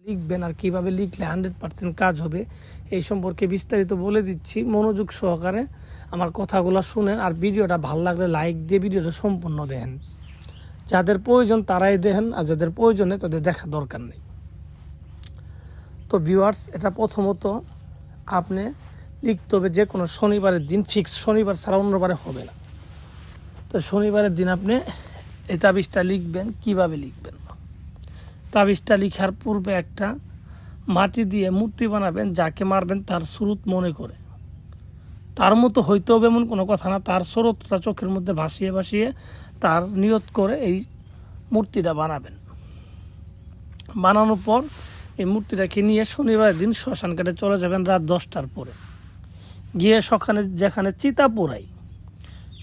লিখবেন আর কিভাবে লিখলে 100% কাজ হবে এই সম্পর্কে বিস্তারিত বলে দিচ্ছি। মনোযোগ সহকারে আমার কথাগুলো শুনেন, আর ভিডিওটা ভালো লাগলে লাইক দিয়ে ভিডিওটা সম্পূর্ণ দেখেন। যাদের প্রয়োজন তারাই দেখেন, আর যাদের প্রয়োজনে তাদের দেখা দরকার নেই। তো ভিউয়ার্স, এটা প্রথমত আপনি লিখতে হবে যে কোনো শনিবারের দিন, ফিক্স শনিবার ছাড়া অন্যবারে হবে না। তো শনিবারের দিন আপনি এই তাবিজটা লিখবেন। কিভাবে লিখবেন? তাবিজটা লিখার পূর্বে একটা মাটি দিয়ে মূর্তি বানাবেন, যাকে মারবেন তার স্রোত মনে করে। তার মতো হইতে হবে এমন কোনো কথা না, তার স্রোতটা চোখের মধ্যে ভাসিয়ে ভাসিয়ে তার নিয়ত করে এই মূর্তিটা বানাবেন। বানানোর পর এই মূর্তিটাকে নিয়ে শনিবারের দিন শ্মশান ঘাটে চলে যাবেন রাত 10টার পরে। গিয়ে সখানে যেখানে চিতা পোড়াই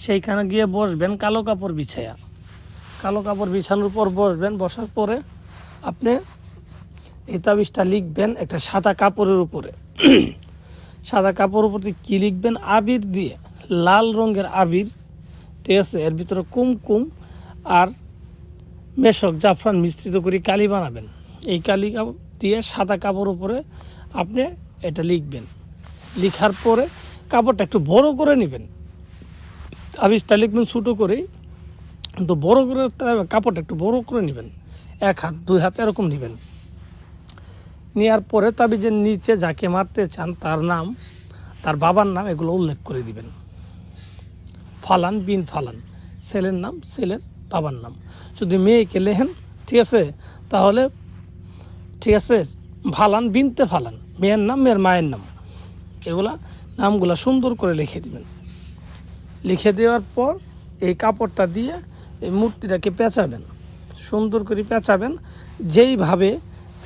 সেইখানে গিয়ে বসবেন কালো কাপড় বিছায়া। কালো কাপড় বিছানোর পর বসবেন। বসার পরে আপনি এই তাবিজটা লিখবেন একটা সাদা কাপড়ের উপরে। সাদা কাপড়ের উপরে কী লিখবেন? আবির দিয়ে, লাল রঙের আবির, ঠিক আছে? এর ভিতরে কুমকুম আর মেশক জাফরান মিশ্রিত করে কালি বানাবেন। এই কালি দিয়ে সাদা কাপড়ের উপরে আপনি এটা লিখবেন। লিখার পরে কাপড়টা একটু বড় করে নেবেন। তাবিজটা লিখবেন ছোটো করেই, কিন্তু বড় করে কাপড়টা একটু বড় করে নেবেন, 1 হাত 2 হাত এরকম নেবেন। নেওয়ার পরে তাবিজের নিচে যাকে মারতে চান তার নাম, তার বাবার নাম এগুলো উল্লেখ করে দিবেন। ফালান বিন ফালান, ছেলের নাম, ছেলের বাবার নাম। যদি মেয়েকে লেখেন, ঠিক আছে, তাহলে ঠিক আছে ফালান বিনতে ফালান, মেয়ের নাম, মেয়ের মায়ের নাম, এগুলা নামগুলা সুন্দর করে লিখে দিবেন। লিখে দেওয়ার পর এই কাপড়টা দিয়ে এই মূর্তিটাকে পেঁচাবেন, সুন্দর করে পেঁচাবেন। যেইভাবে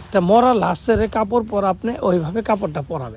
একটা মরা লাশের কাপড় পরা আপনি ওইভাবে কাপড়টা পরাবেন।